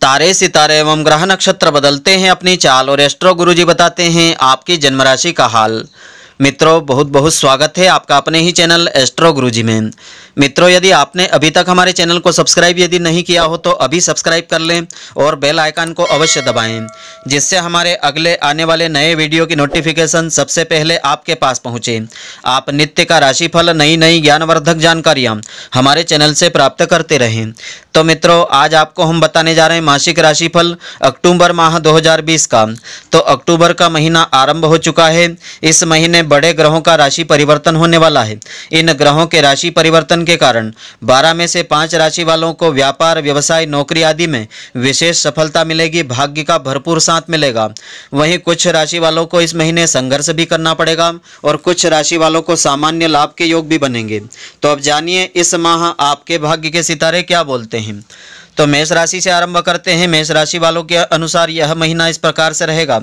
तारे सितारे एवं ग्रह नक्षत्र बदलते हैं अपनी चाल और एस्ट्रो गुरुजी बताते हैं आपकी जन्म राशि का हाल। मित्रों, बहुत बहुत स्वागत है आपका अपने ही चैनल एस्ट्रो गुरुजी में। मित्रों, यदि आपने अभी तक हमारे चैनल को सब्सक्राइब यदि नहीं किया हो तो अभी सब्सक्राइब कर लें और बेल आइकन को अवश्य दबाएं, जिससे हमारे अगले आने वाले नए वीडियो की नोटिफिकेशन सबसे पहले आपके पास पहुंचे। आप नित्य का राशिफल, नई नई ज्ञानवर्धक जानकारियां हमारे चैनल से प्राप्त करते रहें। तो मित्रों, आज आपको हम बताने जा रहे हैं मासिक राशिफल अक्टूबर माह 2020 का। तो अक्टूबर का महीना आरंभ हो चुका है। इस महीने बड़े ग्रहों का राशि परिवर्तन होने वाला है। इन ग्रहों के राशि परिवर्तन के कारण 12 में से 5 राशि वालों को व्यापार, व्यवसाय, नौकरी आदि में विशेष सफलता मिलेगी, भाग्य का भरपूर साथ मिलेगा। वहीं कुछ राशि वालों को इस महीने संघर्ष भी करना पड़ेगा और कुछ राशि वालों को सामान्य लाभ के योग भी बनेंगे। तो अब जानिए इस माह आपके भाग्य के सितारे क्या बोलते हैं। तो मेष राशि से आरंभ करते हैं। मेष राशि वालों के अनुसार यह महीना इस प्रकार से रहेगा।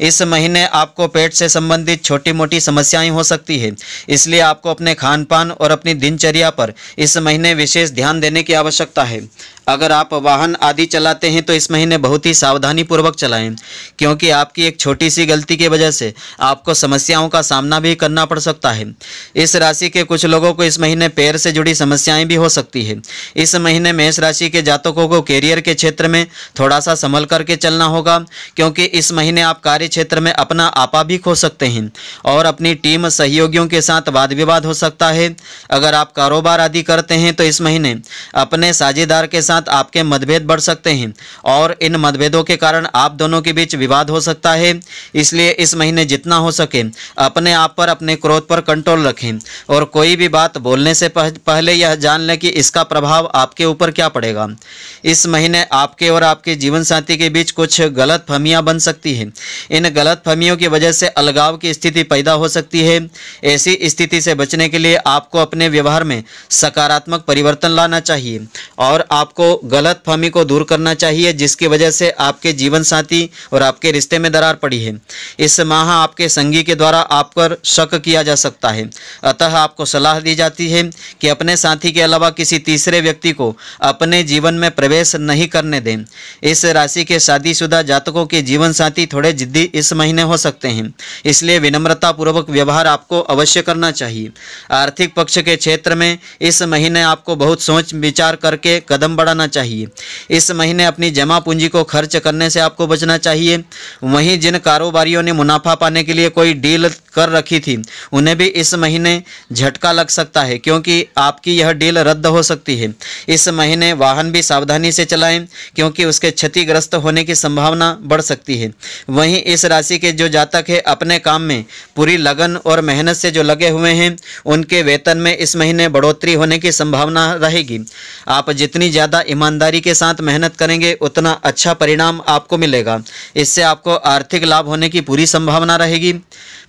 इस महीने आपको पेट से संबंधित छोटी मोटी समस्याएं हो सकती है, इसलिए आपको अपने खान पान और अपनी दिनचर्या पर इस महीने विशेष ध्यान देने की आवश्यकता है। अगर आप वाहन आदि चलाते हैं तो इस महीने बहुत ही सावधानी पूर्वक चलाएं, क्योंकि आपकी एक छोटी सी गलती की वजह से आपको समस्याओं का सामना भी करना पड़ सकता है। इस राशि के कुछ लोगों को इस महीने पैर से जुड़ी समस्याएं भी हो सकती है। इस महीने मेष राशि के जातकों को कैरियर के क्षेत्र में थोड़ा सा संभल करके चलना होगा, क्योंकि इस महीने आप कार्य क्षेत्र में अपना आपा भी खो सकते हैं और अपनी टीम सहयोगियों के साथ वाद विवाद हो सकता है। अगर आप कारोबार आदि करते हैं तो इस महीने अपने साझेदार के साथ आपके मतभेद बढ़ सकते हैं और इन मतभेदों के कारण आप दोनों के बीच विवाद हो सकता है। इसलिए इस महीने जितना हो सके अपने आप पर, अपने क्रोध पर कंट्रोल रखें और कोई भी बात बोलने से पहले यह जान लें कि इसका प्रभाव आपके ऊपर क्या पड़ेगा। इस महीने आपके और आपके जीवन साथी के बीच कुछ गलतफहमियां बन सकती हैं। इन गलतफहमियों की वजह से अलगाव की स्थिति पैदा हो सकती है। ऐसी स्थिति से बचने के लिए आपको अपने व्यवहार में सकारात्मक परिवर्तन लाना चाहिए और आपको गलतफहमी को दूर करना चाहिए, जिसकी वजह से आपके जीवन साथी और आपके रिश्ते में दरार पड़ी है। इस माह आपके संगी के द्वारा आप पर शक किया जा सकता है, अतः आपको सलाह दी जाती है कि अपने साथी के अलावा किसी तीसरे व्यक्ति को अपने जीवन में प्रवेश नहीं करने दें। इस राशि के शादीशुदा जातकों के जीवन साथी थोड़े जिद्दी इस महीने हो सकते हैं, इसलिए विनम्रता पूर्वक व्यवहार आपको अवश्य करना चाहिए। आर्थिक पक्ष के क्षेत्र में इस महीने आपको बहुत सोच विचार करके कदम बढ़ाना चाहिए। इस महीने अपनी जमा पूंजी को खर्च करने से आपको बचना चाहिए। वहीं जिन कारोबारियों ने मुनाफा पाने के लिए कोई डील कर रखी थी, उन्हें भी इस महीने झटका लग सकता है, क्योंकि आपकी यह डील रद्द हो सकती है। इस महीने वाहन भी सावधानी से चलाएं, क्योंकि उसके क्षतिग्रस्त होने की संभावना बढ़ सकती है। वहीं इस राशि के जो जातक है अपने काम में पूरी लगन और मेहनत से जो लगे हुए हैं, उनके वेतन में इस महीने बढ़ोतरी होने की संभावना रहेगी। आप जितनी ज़्यादा ईमानदारी के साथ मेहनत करेंगे उतना अच्छा परिणाम आपको मिलेगा। इससे आपको आर्थिक लाभ होने की पूरी संभावना रहेगी।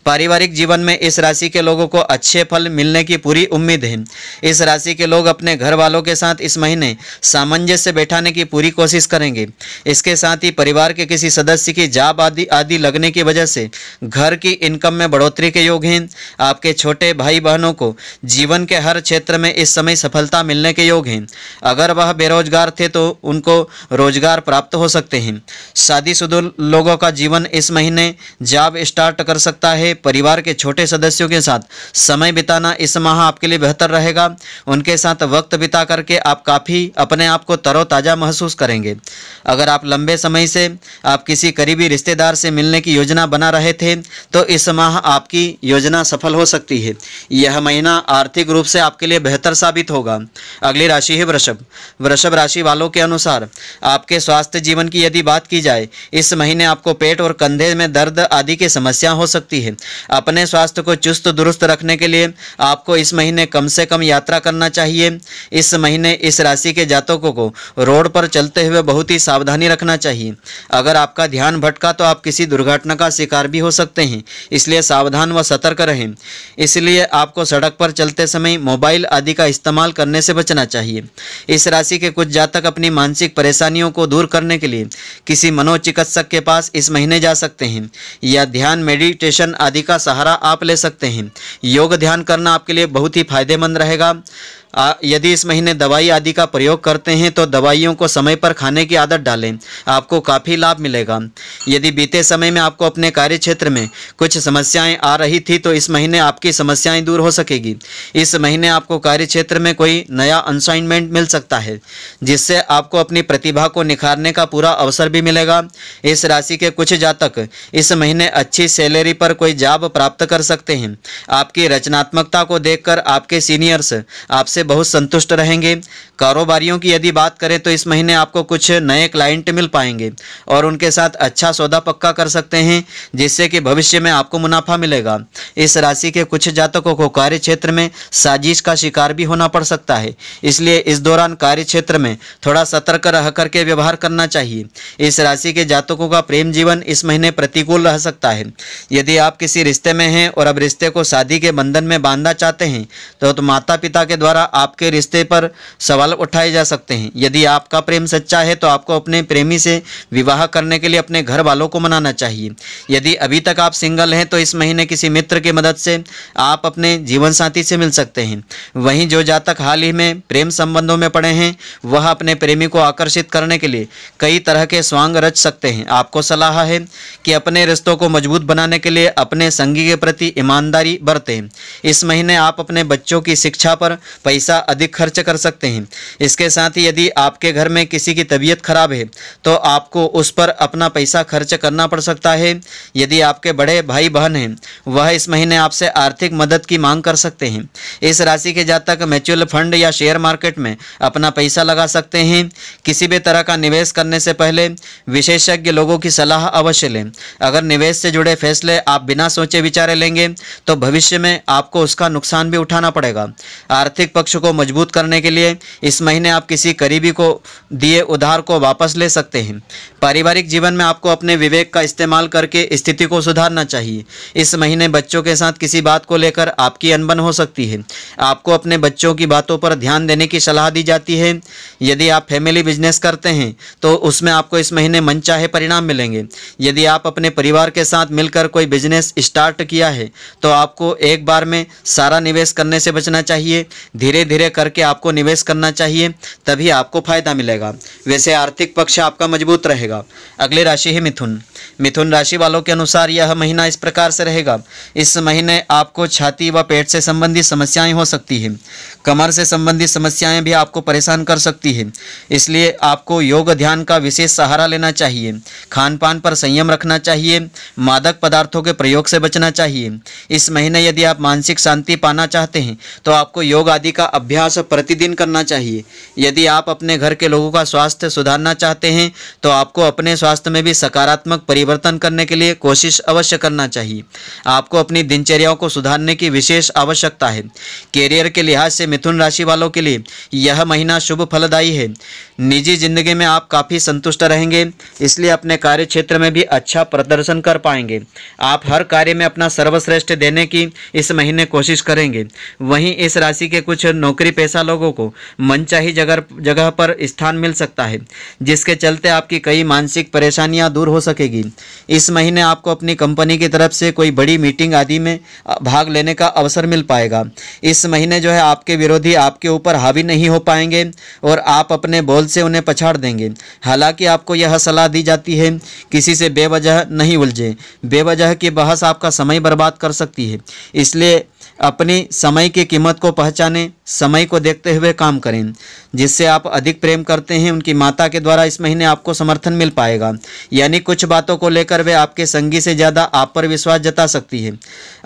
पारिवारिक जीवन में इस राशि के लोगों को अच्छे फल मिलने की पूरी उम्मीद है। इस राशि के लोग अपने घर वालों के साथ इस महीने सामंजस्य बैठाने की पूरी कोशिश करेंगे। इसके साथ ही परिवार के किसी सदस्य की जॉब आदि लगने की वजह से घर की इनकम में बढ़ोतरी के योग हैं। आपके छोटे भाई बहनों को जीवन के हर क्षेत्र में इस समय सफलता मिलने के योग हैं। अगर वह बेरोजगार थे तो उनको रोजगार प्राप्त हो सकते हैं। शादीशुदा लोगों का जीवन इस महीने जॉब स्टार्ट कर सकता है। परिवार के छोटे सदस्यों के साथ समय बिताना इस माह आपके लिए बेहतर रहेगा। उनके साथ वक्त बिता करके आप काफ़ी अपने आप को तरोताज़ा महसूस करेंगे। अगर आप लंबे समय से आप किसी करीबी रिश्तेदार से मिलने की योजना बना रहे थे तो इस माह आपकी योजना सफल हो सकती है। यह महीना आर्थिक रूप से आपके लिए बेहतर साबित होगा। अगली राशि है वृषभ। वृषभ राशि वालों के अनुसार आपके स्वास्थ्य जीवन की यदि बात की जाए, इस महीने आपको पेट और कंधे में दर्द आदि की समस्या हो सकती है। अपने स्वास्थ्य को चुस्त दुरुस्त रखने के लिए आपको इस महीने कम से कम यात्रा करना चाहिए। इस महीने इस राशि के जातकों को रोड पर चलते हुए बहुत ही सावधानी रखना चाहिए। अगर आपका ध्यान भटका तो आप किसी दुर्घटना का शिकार भी हो सकते हैं, इसलिए सावधान व सतर्क रहें। इसलिए आपको सड़क पर चलते समय मोबाइल आदि का इस्तेमाल करने से बचना चाहिए। इस राशि के कुछ जातक अपनी मानसिक परेशानियों को दूर करने के लिए किसी मनोचिकित्सक के पास इस महीने जा सकते हैं या ध्यान, मेडिटेशन आदि का सहारा आप ले सकते हैं। योग ध्यान करना आपके लिए बहुत ही फायदेमंद रहेगा। यदि इस महीने दवाई आदि का प्रयोग करते हैं तो दवाइयों को समय पर खाने की आदत डालें, आपको काफ़ी लाभ मिलेगा। यदि बीते समय में आपको अपने कार्य क्षेत्र में कुछ समस्याएं आ रही थी तो इस महीने आपकी समस्याएं दूर हो सकेगी। इस महीने आपको कार्य क्षेत्र में कोई नया असाइनमेंट मिल सकता है जिससे आपको अपनी प्रतिभा को निखारने का पूरा अवसर भी मिलेगा। इस राशि के कुछ जातक इस महीने अच्छी सैलरी पर कोई जॉब प्राप्त कर सकते हैं। आपकी रचनात्मकता को देखकर आपके सीनियर्स आपसे बहुत संतुष्ट रहेंगे। कारोबारियों की यदि बात करें तो इस महीने आपको कुछ नए क्लाइंट मिल पाएंगे और उनके साथ अच्छा सौदा पक्का कर सकते हैं जिससे कि भविष्य में आपको मुनाफा मिलेगा। इस राशि के कुछ जातकों को कार्य क्षेत्र में साजिश का शिकार भी होना पड़ सकता है, इसलिए इस दौरान कार्य क्षेत्र में थोड़ा सतर्क रह करके व्यवहार करना चाहिए। इस राशि के जातकों का प्रेम जीवन इस महीने प्रतिकूल रह सकता है। यदि आप किसी रिश्ते में हैं और अब रिश्ते को शादी के बंधन में बांधना चाहते हैं तो माता पिता के द्वारा आपके रिश्ते पर सवाल उठाए जा सकते हैं। यदि आपका प्रेम सच्चा है तो आपको अपने प्रेमी से विवाह करने के लिए अपने घर वालों को मनाना चाहिए। यदि अभी तक आप सिंगल हैं तो इस महीने किसी मित्र की मदद से आप अपने जीवन साथी से मिल सकते हैं। वहीं जो जातक हाल ही में प्रेम संबंधों में पड़े हैं वह अपने प्रेमी को आकर्षित करने के लिए कई तरह के स्वांग रच सकते हैं। आपको सलाह है कि अपने रिश्तों को मजबूत बनाने के लिए अपने संगी के प्रति ईमानदारी बरतें। इस महीने आप अपने बच्चों की शिक्षा पर पैसा अधिक खर्च कर सकते हैं। इसके साथ ही यदि आपके घर में किसी की तबीयत खराब है तो आपको उस पर अपना पैसा खर्च करना पड़ सकता है। यदि आपके बड़े भाई बहन हैं वह इस महीने आपसे आर्थिक मदद की मांग कर सकते हैं। इस राशि के जातक म्यूचुअल फंड या शेयर मार्केट में अपना पैसा लगा सकते हैं। किसी भी तरह का निवेश करने से पहले विशेषज्ञ लोगों की सलाह अवश्य लें। अगर निवेश से जुड़े फैसले आप बिना सोचे विचारे लेंगे तो भविष्य में आपको उसका नुकसान भी उठाना पड़ेगा। आर्थिक पक्ष को मजबूत करने के लिए इस महीने आप किसी करीबी को दिए उधार को वापस ले सकते हैं। पारिवारिक जीवन में आपको अपने विवेक का इस्तेमाल करके स्थिति को सुधारना चाहिए। इस महीने बच्चों के साथ किसी बात को लेकर आपकी अनबन हो सकती है। आपको अपने बच्चों की बातों पर ध्यान देने की सलाह दी जाती है। यदि आप फैमिली बिजनेस करते हैं तो उसमें आपको इस महीने मनचाहे परिणाम मिलेंगे। यदि आप अपने परिवार के साथ मिलकर कोई बिजनेस स्टार्ट किया है तो आपको एक बार में सारा निवेश करने से बचना चाहिए। धीरे धीरे करके आपको निवेश करना चाहिए, तभी आपको फायदा मिलेगा। वैसे आर्थिक पक्ष आपका मजबूत रहेगा। अगली राशि है मिथुन। मिथुन राशि वालों के अनुसार यह महीना इस प्रकार से रहेगा। इस महीने आपको छाती व पेट से संबंधित समस्याएं हो सकती हैं। कमर से संबंधित समस्याएं भी आपको परेशान कर सकती हैं, इसलिए आपको योग ध्यान का विशेष सहारा लेना चाहिए। खान पान पर संयम रखना चाहिए। मादक पदार्थों के प्रयोग से बचना चाहिए। इस महीने यदि आप मानसिक शांति पाना चाहते हैं तो आपको योग आदि का अभ्यास प्रतिदिन करना चाहिए। यदि आप अपने घर के लोगों का स्वास्थ्य सुधारना चाहते हैं तो आपको अपने स्वास्थ्य में भी सकारात्मक परिवर्तन करने के लिए कोशिश अवश्य करना चाहिए। आपको अपनी दिनचर्याओं को सुधारने की विशेष आवश्यकता है। कैरियर के लिहाज से मिथुन राशि वालों के लिए यह महीना शुभ फलदायी है। निजी जिंदगी में आप काफ़ी संतुष्ट रहेंगे, इसलिए अपने कार्य क्षेत्र में भी अच्छा प्रदर्शन कर पाएंगे। आप हर कार्य में अपना सर्वश्रेष्ठ देने की इस महीने कोशिश करेंगे। वहीं इस राशि के कुछ नौकरी पेशा लोगों को मनचाही जगह पर स्थान मिल सकता है, जिसके चलते आपकी कई मानसिक परेशानियां दूर हो सकेगी। इस महीने आपको अपनी कंपनी की तरफ से कोई बड़ी मीटिंग आदि में भाग लेने का अवसर मिल पाएगा। इस महीने जो है आपके विरोधी आपके ऊपर हावी नहीं हो पाएंगे और आप अपने बोल से उन्हें पछाड़ देंगे। हालांकि आपको यह सलाह दी जाती है किसी से बेवजह नहीं उलझे। बेवजह की बहस आपका समय बर्बाद कर सकती है, इसलिए अपनी समय की कीमत को पहचानें, समय को देखते हुए काम करें। जिससे आप अधिक प्रेम करते हैं उनकी माता के द्वारा इस महीने आपको समर्थन मिल पाएगा, यानी कुछ बातों को लेकर वे आपके संगी से ज़्यादा आप पर विश्वास जता सकती है।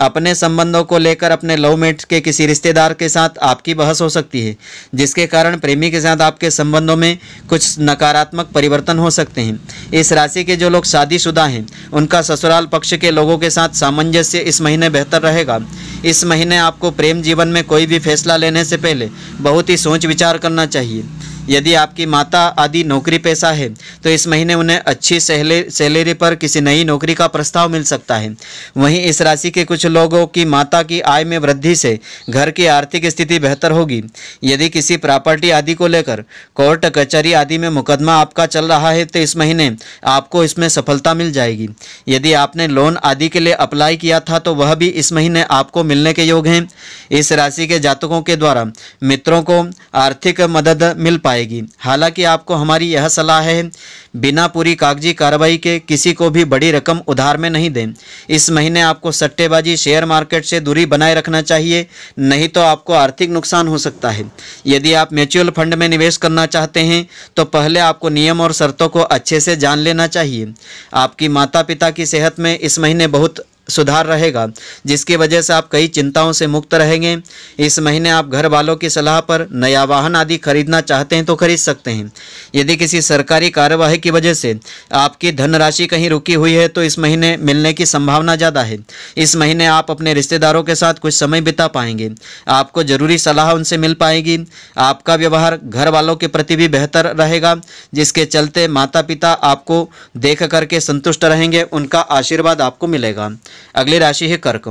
अपने संबंधों को लेकर अपने लवमेट के किसी रिश्तेदार के साथ आपकी बहस हो सकती है, जिसके कारण प्रेमी के साथ आपके संबंधों में कुछ नकारात्मक परिवर्तन हो सकते हैं। इस राशि के जो लोग शादीशुदा हैं उनका ससुराल पक्ष के लोगों के साथ सामंजस्य इस महीने बेहतर रहेगा। इस महीने आपको प्रेम जीवन में कोई भी फैसला लेने से पहले बहुत ही सोच विचार करना चाहिए। यदि आपकी माता आदि नौकरी पेशा है तो इस महीने उन्हें अच्छी सैलरी पर किसी नई नौकरी का प्रस्ताव मिल सकता है। वहीं इस राशि के कुछ लोगों की माता की आय में वृद्धि से घर की आर्थिक स्थिति बेहतर होगी। यदि किसी प्रॉपर्टी आदि को लेकर कोर्ट कचहरी आदि में मुकदमा आपका चल रहा है तो इस महीने आपको इसमें सफलता मिल जाएगी। यदि आपने लोन आदि के लिए अप्लाई किया था तो वह भी इस महीने आपको मिलने के योग हैं। इस राशि के जातकों के द्वारा मित्रों को आर्थिक मदद मिल पाएगी। हालांकि आपको हमारी यह सलाह है, बिना पूरी कागजी कार्रवाई के किसी को भी बड़ी रकम उधार में नहीं दें। इस महीने आपको सट्टेबाजी, शेयर मार्केट से दूरी बनाए रखना चाहिए, नहीं तो आपको आर्थिक नुकसान हो सकता है। यदि आप म्यूचुअल फंड में निवेश करना चाहते हैं तो पहले आपको नियम और शर्तों को अच्छे से जान लेना चाहिए। आपकी माता पिता की सेहत में इस महीने बहुत सुधार रहेगा, जिसकी वजह से आप कई चिंताओं से मुक्त रहेंगे। इस महीने आप घर वालों की सलाह पर नया वाहन आदि खरीदना चाहते हैं तो खरीद सकते हैं। यदि किसी सरकारी कार्यवाही की वजह से आपकी धनराशि कहीं रुकी हुई है तो इस महीने मिलने की संभावना ज़्यादा है। इस महीने आप अपने रिश्तेदारों के साथ कुछ समय बिता पाएंगे, आपको जरूरी सलाह उनसे मिल पाएगी। आपका व्यवहार घर वालों के प्रति भी बेहतर रहेगा, जिसके चलते माता पिता आपको देख करके संतुष्ट रहेंगे, उनका आशीर्वाद आपको मिलेगा। अगली राशि है कर्क।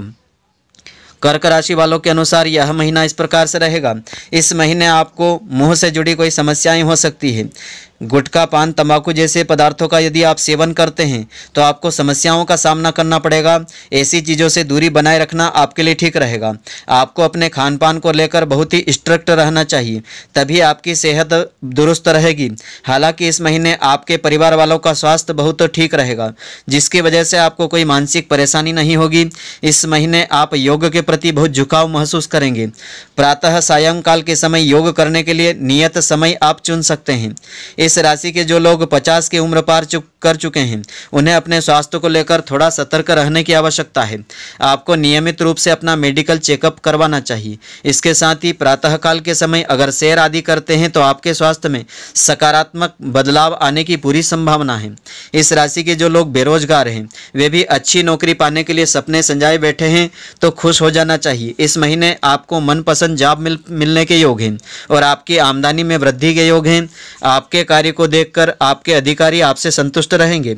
कर्क राशि वालों के अनुसार यह महीना इस प्रकार से रहेगा। इस महीने आपको मुंह से जुड़ी कोई समस्याएं हो सकती है। गुटखा, पान, तंबाकू जैसे पदार्थों का यदि आप सेवन करते हैं तो आपको समस्याओं का सामना करना पड़ेगा। ऐसी चीज़ों से दूरी बनाए रखना आपके लिए ठीक रहेगा। आपको अपने खान पान को लेकर बहुत ही स्ट्रिक्ट रहना चाहिए, तभी आपकी सेहत दुरुस्त रहेगी। हालांकि इस महीने आपके परिवार वालों का स्वास्थ्य बहुत ठीक रहेगा, जिसकी वजह से आपको कोई मानसिक परेशानी नहीं होगी। इस महीने आप योग के प्रति बहुत झुकाव महसूस करेंगे। प्रातः सायंकाल के समय योग करने के लिए नियत समय आप चुन सकते हैं। इस राशि के जो लोग 50 की उम्र पार कर चुके हैं उन्हें अपने स्वास्थ्य को लेकर थोड़ा सतर्क रहने की आवश्यकता है। आपको नियमित रूप से अपना मेडिकल चेकअप करवाना चाहिए। इसके साथ ही प्रातःकाल के समय अगर सैर आदि करते हैं तो आपके स्वास्थ्य में सकारात्मक बदलाव आने की पूरी संभावना है। इस राशि के जो लोग बेरोजगार हैं वे भी अच्छी नौकरी पाने के लिए सपने संजाए बैठे हैं तो खुश हो जाना चाहिए। इस महीने आपको मनपसंद जॉब मिलने के योग हैं और आपकी आमदनी में वृद्धि के योग हैं। आपके कार्य को देखकर आपके अधिकारी आपसे संतुष्ट रहेंगे।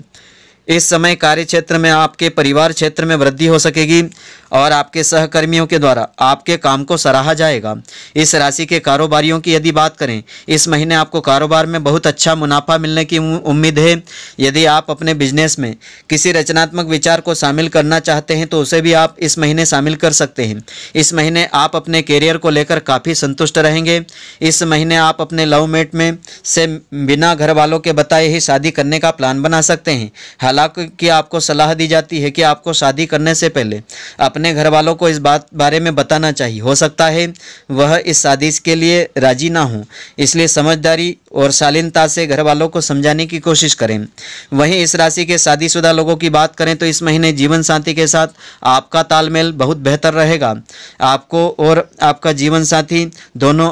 इस समय कार्य क्षेत्र में आपके परिवार क्षेत्र में वृद्धि हो सकेगी और आपके सहकर्मियों के द्वारा आपके काम को सराहा जाएगा। इस राशि के कारोबारियों की यदि बात करें, इस महीने आपको कारोबार में बहुत अच्छा मुनाफा मिलने की उम्मीद है। यदि आप अपने बिजनेस में किसी रचनात्मक विचार को शामिल करना चाहते हैं तो उसे भी आप इस महीने शामिल कर सकते हैं। इस महीने आप अपने कैरियर को लेकर काफ़ी संतुष्ट रहेंगे। इस महीने आप अपने लव मेट में से बिना घर वालों के बताए ही शादी करने का प्लान बना सकते हैं। हालांकि आपको सलाह दी जाती है कि आपको शादी करने से पहले अपने घर वालों को इस बारे में बताना चाहिए। हो सकता है वह इस शादी के लिए राजी ना हो, इसलिए समझदारी और शालीनता से घर वालों को समझाने की कोशिश करें। वहीं इस राशि के शादीशुदा लोगों की बात करें तो इस महीने जीवन साथी के साथ आपका तालमेल बहुत बेहतर रहेगा। आपको और आपका जीवन साथी दोनों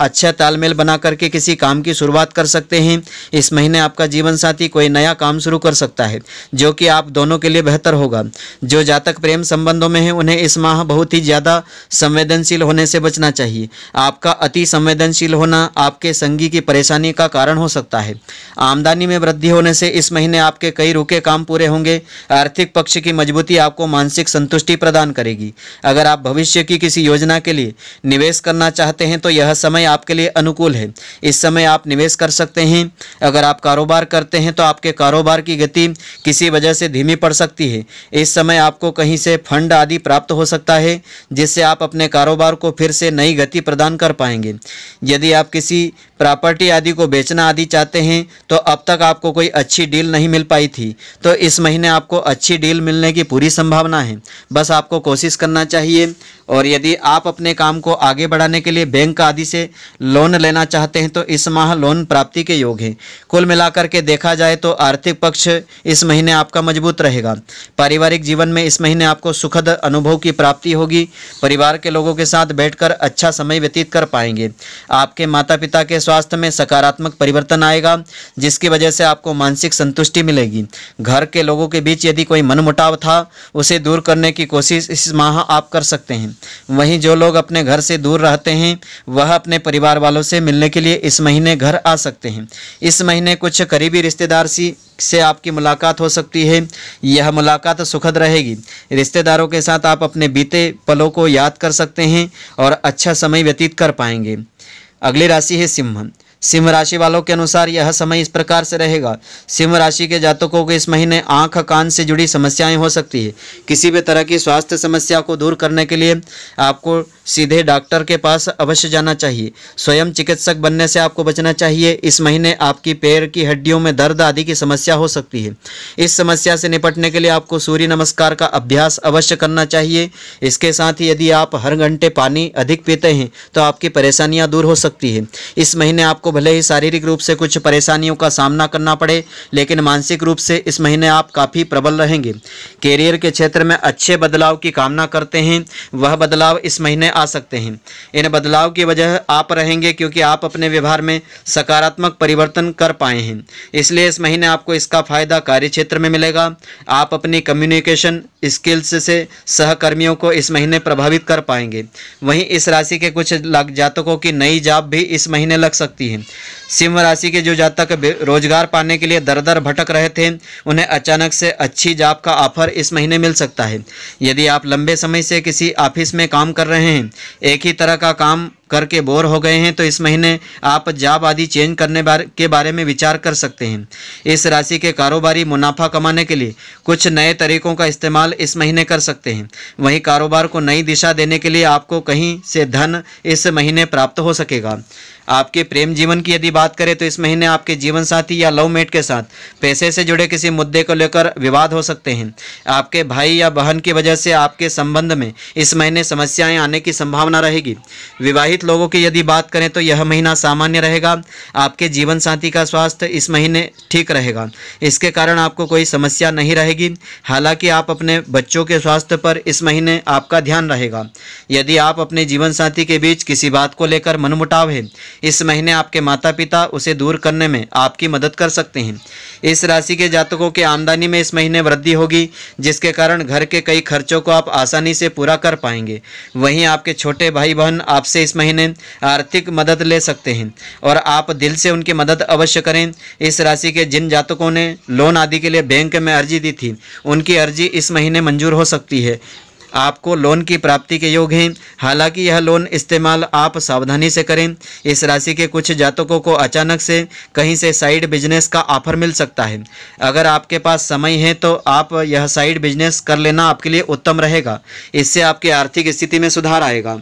अच्छा तालमेल बना करके किसी काम की शुरुआत कर सकते हैं। इस महीने आपका जीवन साथी कोई नया काम शुरू कर सकता है जो कि आप दोनों के लिए बेहतर होगा। जो जातक प्रेम संबंधों में हैं उन्हें इस माह बहुत ही ज़्यादा संवेदनशील होने से बचना चाहिए। आपका अति संवेदनशील होना आपके संगी की परेशानी का कारण हो सकता है। आमदनी में वृद्धि होने से इस महीने आपके कई रुके काम पूरे होंगे। आर्थिक पक्ष की मजबूती आपको मानसिक संतुष्टि प्रदान करेगी। अगर आप भविष्य की किसी योजना के लिए निवेश करना चाहते हैं तो यह समय आपके लिए अनुकूल है। इस समय आप निवेश कर सकते हैं। अगर आप कारोबार करते हैं तो आपके कारोबार की गति किसी वजह से धीमी पड़ सकती है। इस समय आपको कहीं से फंड आदि प्राप्त हो सकता है जिससे आप अपने कारोबार को फिर से नई गति प्रदान कर पाएंगे। यदि आप किसी प्रॉपर्टी आदि को बेचना आदि चाहते हैं तो अब तक आपको कोई अच्छी डील नहीं मिल पाई थी तो इस महीने आपको अच्छी डील मिलने की पूरी संभावना है। बस आपको कोशिश करना चाहिए। और यदि आप अपने काम को आगे बढ़ाने के लिए बैंक आदि से लोन लेना चाहते हैं तो इस माह लोन प्राप्ति के योग हैं। कुल मिलाकर के देखा जाए तो आर्थिक पक्ष इस महीने आपका मजबूत रहेगा। पारिवारिक जीवन में इस महीने आपको सुखद अनुभव की प्राप्ति होगी। परिवार के लोगों के साथ बैठकर अच्छा समय व्यतीत कर पाएंगे। आपके माता पिता के स्वास्थ्य में सकारात्मक परिवर्तन आएगा जिसकी वजह से आपको मानसिक संतुष्टि मिलेगी। घर के लोगों के बीच यदि कोई मनमुटाव था उसे दूर करने की कोशिश इस माह आप कर सकते हैं। वहीं जो लोग अपने घर से दूर रहते हैं वह अपने परिवार वालों से मिलने के लिए इस महीने घर आ सकते हैं। इस महीने कुछ करीबी रिश्तेदार से आपकी मुलाकात हो सकती है। यह मुलाकात सुखद रहेगी। रिश्तेदारों के साथ आप अपने बीते पलों को याद कर सकते हैं और अच्छा समय व्यतीत कर पाएंगे। अगली राशि है सिंह। सिंह राशि वालों के अनुसार यह समय इस प्रकार से रहेगा। सिंह राशि के जातकों को इस महीने आंख कान से जुड़ी समस्याएं हो सकती है। किसी भी तरह की स्वास्थ्य समस्या को दूर करने के लिए आपको सीधे डॉक्टर के पास अवश्य जाना चाहिए। स्वयं चिकित्सक बनने से आपको बचना चाहिए। इस महीने आपकी पैर की हड्डियों में दर्द आदि की समस्या हो सकती है। इस समस्या से निपटने के लिए आपको सूर्य नमस्कार का अभ्यास अवश्य करना चाहिए। इसके साथ ही यदि आप हर घंटे पानी अधिक पीते हैं तो आपकी परेशानियां दूर हो सकती है। इस महीने आपको भले ही शारीरिक रूप से कुछ परेशानियों का सामना करना पड़े, लेकिन मानसिक रूप से इस महीने आप काफ़ी प्रबल रहेंगे। कैरियर के क्षेत्र में अच्छे बदलाव की कामना करते हैं, वह बदलाव इस महीने आ सकते हैं। इन बदलाव की वजह आप रहेंगे क्योंकि आप अपने व्यवहार में सकारात्मक परिवर्तन कर पाए हैं। इसलिए इस महीने आपको इसका फायदा कार्य क्षेत्र में मिलेगा। आप अपनी कम्युनिकेशन स्किल्स से सहकर्मियों को इस महीने प्रभावित कर पाएंगे। वहीं इस राशि के कुछ जातकों की नई जॉब भी इस महीने लग सकती है। सिंह राशि के जो जातक रोजगार पाने के लिए दर दर भटक रहे थे, उन्हें अचानक से अच्छी जॉब का ऑफर इस महीने मिल सकता है। यदि आप लंबे समय से किसी ऑफिस में काम कर रहे हैं, एक ही तरह का काम करके बोर हो गए हैं, तो इस महीने आप जॉब आदि चेंज करने के बारे में विचार कर सकते हैं। इस राशि के कारोबारी मुनाफा कमाने के लिए कुछ नए तरीकों का इस्तेमाल इस महीने कर सकते हैं। वहीं कारोबार को नई दिशा देने के लिए आपको कहीं से धन इस महीने प्राप्त हो सकेगा। आपके प्रेम जीवन की यदि बात करें तो इस महीने आपके जीवन साथी या लव मेट के साथ पैसे से जुड़े किसी मुद्दे को लेकर विवाद हो सकते हैं। आपके भाई या बहन की वजह से आपके संबंध में इस महीने समस्याएं आने की संभावना रहेगी। विवाहित लोगों की यदि बात करें तो यह महीना सामान्य रहेगा। आपके जीवन साथी का स्वास्थ्य इस महीने ठीक रहेगा। इसके कारण आपको कोई समस्या नहीं रहेगी। हालांकि आप अपने बच्चों के स्वास्थ्य पर इस महीने आपका ध्यान रहेगा। यदि आप अपने जीवन साथी के बीच किसी बात को लेकर मनमुटाव है, इस महीने आपके माता पिता उसे दूर करने में आपकी मदद कर सकते हैं। इस राशि के जातकों के आमदनी में इस महीने वृद्धि होगी, जिसके कारण घर के कई खर्चों को आप आसानी से पूरा कर पाएंगे। वहीं आपके छोटे भाई बहन आपसे इस महीने आर्थिक मदद ले सकते हैं और आप दिल से उनकी मदद अवश्य करें। इस राशि के जिन जातकों ने लोन आदि के लिए बैंक में अर्जी दी थी, उनकी अर्जी इस महीने मंजूर हो सकती है। आपको लोन की प्राप्ति के योग हैं। हालांकि यह लोन इस्तेमाल आप सावधानी से करें। इस राशि के कुछ जातकों को अचानक से कहीं से साइड बिजनेस का ऑफर मिल सकता है। अगर आपके पास समय है तो आप यह साइड बिजनेस कर लेना आपके लिए उत्तम रहेगा। इससे आपकी आर्थिक स्थिति में सुधार आएगा।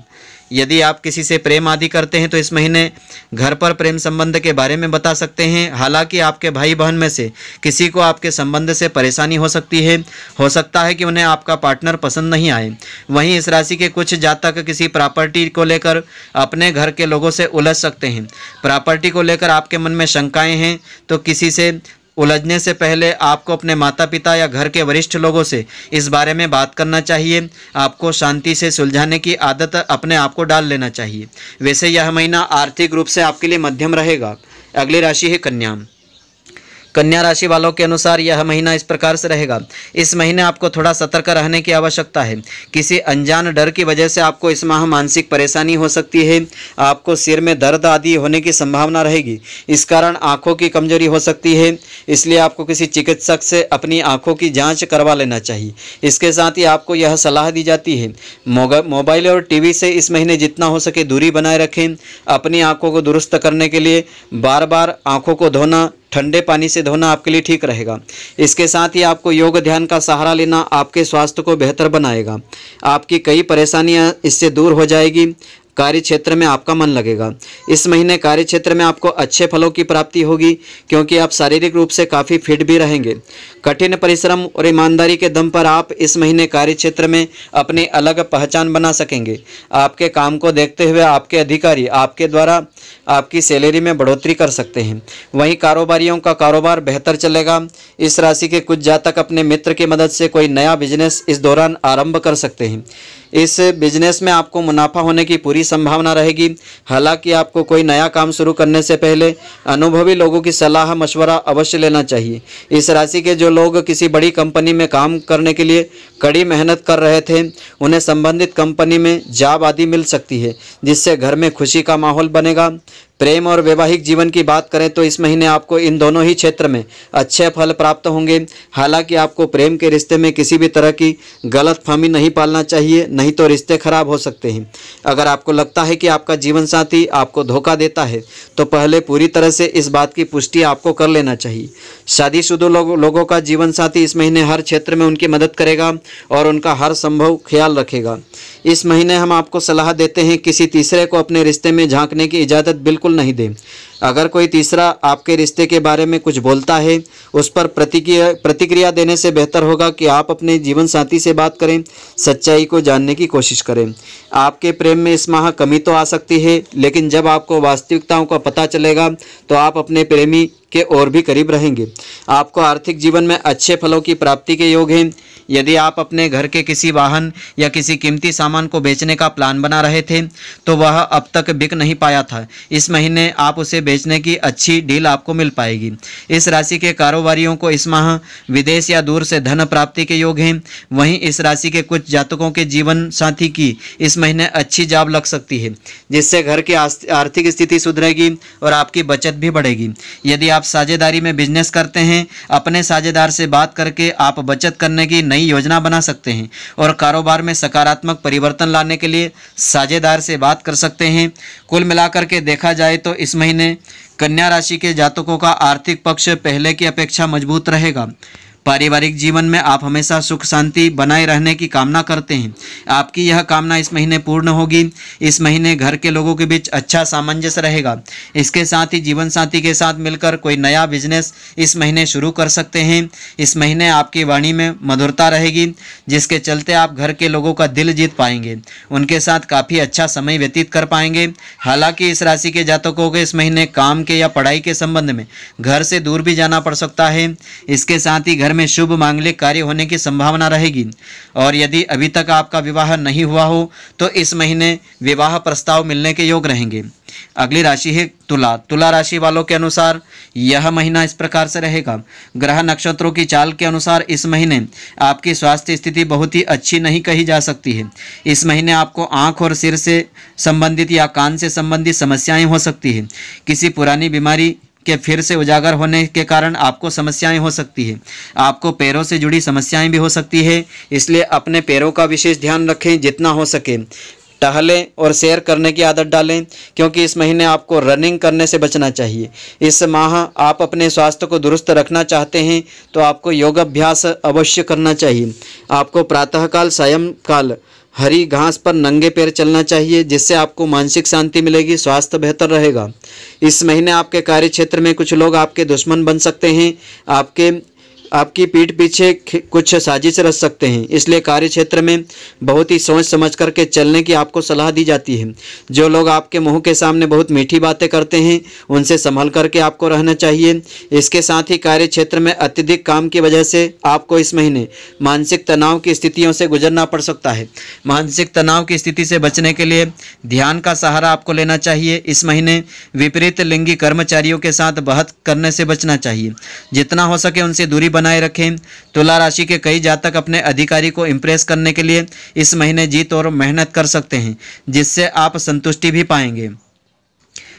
यदि आप किसी से प्रेम आदि करते हैं तो इस महीने घर पर प्रेम संबंध के बारे में बता सकते हैं। हालांकि आपके भाई बहन में से किसी को आपके संबंध से परेशानी हो सकती है। हो सकता है कि उन्हें आपका पार्टनर पसंद नहीं आए। वहीं इस राशि के कुछ जातक किसी प्रॉपर्टी को लेकर अपने घर के लोगों से उलझ सकते हैं। प्रॉपर्टी को लेकर आपके मन में शंकाएं हैं तो किसी से उलझने से पहले आपको अपने माता पिता या घर के वरिष्ठ लोगों से इस बारे में बात करना चाहिए। आपको शांति से सुलझाने की आदत अपने आप को डाल लेना चाहिए। वैसे यह महीना आर्थिक रूप से आपके लिए मध्यम रहेगा। अगली राशि है कन्या। कन्या राशि वालों के अनुसार यह महीना इस प्रकार से रहेगा। इस महीने आपको थोड़ा सतर्क रहने की आवश्यकता है। किसी अनजान डर की वजह से आपको इस माह मानसिक परेशानी हो सकती है। आपको सिर में दर्द आदि होने की संभावना रहेगी। इस कारण आंखों की कमजोरी हो सकती है। इसलिए आपको किसी चिकित्सक से अपनी आंखों की जांच करवा लेना चाहिए। इसके साथ ही आपको यह सलाह दी जाती है मोबाइल और टीवी से इस महीने जितना हो सके दूरी बनाए रखें। अपनी आंखों को दुरुस्त करने के लिए बार बार आंखों को धोना, ठंडे पानी से धोना आपके लिए ठीक रहेगा। इसके साथ ही आपको योग ध्यान का सहारा लेना आपके स्वास्थ्य को बेहतर बनाएगा। आपकी कई परेशानियां इससे दूर हो जाएगी। कार्य क्षेत्र में आपका मन लगेगा। इस महीने कार्य क्षेत्र में आपको अच्छे फलों की प्राप्ति होगी क्योंकि आप शारीरिक रूप से काफ़ी फिट भी रहेंगे। कठिन परिश्रम और ईमानदारी के दम पर आप इस महीने कार्य क्षेत्र में अपनी अलग पहचान बना सकेंगे। आपके काम को देखते हुए आपके अधिकारी आपके द्वारा आपकी सैलरी में बढ़ोतरी कर सकते हैं। वहीं कारोबारियों का कारोबार बेहतर चलेगा। इस राशि के कुछ जातक अपने मित्र की मदद से कोई नया बिजनेस इस दौरान आरंभ कर सकते हैं। इस बिजनेस में आपको मुनाफा होने की पूरी संभावना रहेगी। हालांकि आपको कोई नया काम शुरू करने से पहले अनुभवी लोगों की सलाह मशवरा अवश्य लेना चाहिए। इस राशि के जो लोग किसी बड़ी कंपनी में काम करने के लिए कड़ी मेहनत कर रहे थे, उन्हें संबंधित कंपनी में जॉब आदि मिल सकती है, जिससे घर में खुशी का माहौल बनेगा। प्रेम और वैवाहिक जीवन की बात करें तो इस महीने आपको इन दोनों ही क्षेत्र में अच्छे फल प्राप्त होंगे। हालांकि आपको प्रेम के रिश्ते में किसी भी तरह की गलतफहमी नहीं पालना चाहिए, नहीं तो रिश्ते खराब हो सकते हैं। अगर आपको लगता है कि आपका जीवन साथी आपको धोखा देता है तो पहले पूरी तरह से इस बात की पुष्टि आपको कर लेना चाहिए। शादीशुदा लोगों का जीवन साथी इस महीने हर क्षेत्र में उनकी मदद करेगा और उनका हर संभव ख्याल रखेगा। इस महीने हम आपको सलाह देते हैं किसी तीसरे को अपने रिश्ते में झांकने की इजाज़त बिल्कुल नहीं दें। अगर कोई तीसरा आपके रिश्ते के बारे में कुछ बोलता है, उस पर प्रतिक्रिया देने से बेहतर होगा कि आप अपने जीवन साथी से बात करें, सच्चाई को जानने की कोशिश करें। आपके प्रेम में इस माह कमी तो आ सकती है, लेकिन जब आपको वास्तविकताओं का पता चलेगा तो आप अपने प्रेमी के और भी करीब रहेंगे। आपको आर्थिक जीवन में अच्छे फलों की प्राप्ति के योग हैं। यदि आप अपने घर के किसी वाहन या किसी कीमती सामान को बेचने का प्लान बना रहे थे तो वह अब तक बिक नहीं पाया था, इस महीने आप उसे बेचने की अच्छी डील आपको मिल पाएगी। इस राशि के कारोबारियों को इस माह विदेश या दूर से धन प्राप्ति के योग हैं। वहीं इस राशि के कुछ जातकों के जीवन साथी की इस महीने अच्छी जॉब लग सकती है, जिससे घर की आर्थिक स्थिति सुधरेगी और आपकी बचत भी बढ़ेगी। यदि आप साझेदारी में बिजनेस करते हैं, अपने साझेदार से बात करके आप बचत करने की नई योजना बना सकते हैं और कारोबार में सकारात्मक परिवर्तन लाने के लिए साझेदार से बात कर सकते हैं। कुल मिलाकर के देखा जाए तो इस महीने कन्या राशि के जातकों का आर्थिक पक्ष पहले की अपेक्षा मजबूत रहेगा। पारिवारिक जीवन में आप हमेशा सुख शांति बनाए रहने की कामना करते हैं। आपकी यह कामना इस महीने पूर्ण होगी। इस महीने घर के लोगों के बीच अच्छा सामंजस्य रहेगा। इसके साथ ही जीवन साथी के साथ मिलकर कोई नया बिजनेस इस महीने शुरू कर सकते हैं। इस महीने आपकी वाणी में मधुरता रहेगी, जिसके चलते आप घर के लोगों का दिल जीत पाएंगे, उनके साथ काफ़ी अच्छा समय व्यतीत कर पाएंगे। हालांकि इस राशि के जातकों को इस महीने काम के या पढ़ाई के संबंध में घर से दूर भी जाना पड़ सकता है। इसके साथ ही घर में शुभ मांगलिक कार्य होने की संभावना रहेगी। और यदि अभी तक आपका विवाह नहीं हुआ हो तो इस महीने विवाह प्रस्ताव मिलने के योग रहेंगे। अगली राशि है तुला। तुला राशि वालों के अनुसार यह महीना इस प्रकार से रहेगा। ग्रह नक्षत्रों की चाल के अनुसार इस महीने आपकी स्वास्थ्य स्थिति बहुत ही अच्छी नहीं कही जा सकती है। इस महीने आपको आंख और सिर से संबंधित या कान से संबंधित समस्याएं हो सकती है। किसी पुरानी बीमारी के फिर से उजागर होने के कारण आपको समस्याएं हो सकती है। आपको पैरों से जुड़ी समस्याएं भी हो सकती है, इसलिए अपने पैरों का विशेष ध्यान रखें। जितना हो सके टहलें और सैर करने की आदत डालें, क्योंकि इस महीने आपको रनिंग करने से बचना चाहिए। इस माह आप अपने स्वास्थ्य को दुरुस्त रखना चाहते हैं तो आपको योग अभ्यास अवश्य करना चाहिए। आपको प्रातःकाल सायंकाल हरी घास पर नंगे पैर चलना चाहिए, जिससे आपको मानसिक शांति मिलेगी, स्वास्थ्य बेहतर रहेगा। इस महीने आपके कार्य क्षेत्र में कुछ लोग आपके दुश्मन बन सकते हैं। आपकी पीठ पीछे कुछ साजिश रच सकते हैं, इसलिए कार्य क्षेत्र में बहुत ही सोच समझ करके चलने की आपको सलाह दी जाती है। जो लोग आपके मुंह के सामने बहुत मीठी बातें करते हैं, उनसे संभल करके आपको रहना चाहिए। इसके साथ ही कार्य क्षेत्र में अत्यधिक काम की वजह से आपको इस महीने मानसिक तनाव की स्थितियों से गुजरना पड़ सकता है। मानसिक तनाव की स्थिति से बचने के लिए ध्यान का सहारा आपको लेना चाहिए। इस महीने विपरीत लिंगी कर्मचारियों के साथ बहस करने से बचना चाहिए। जितना हो सके उनसे दूरी बनाए रखें। तुला राशि के कई जातक अपने अधिकारी को इम्प्रेस करने के लिए इस महीने जीत और मेहनत कर सकते हैं, जिससे आप संतुष्टि भी पाएंगे।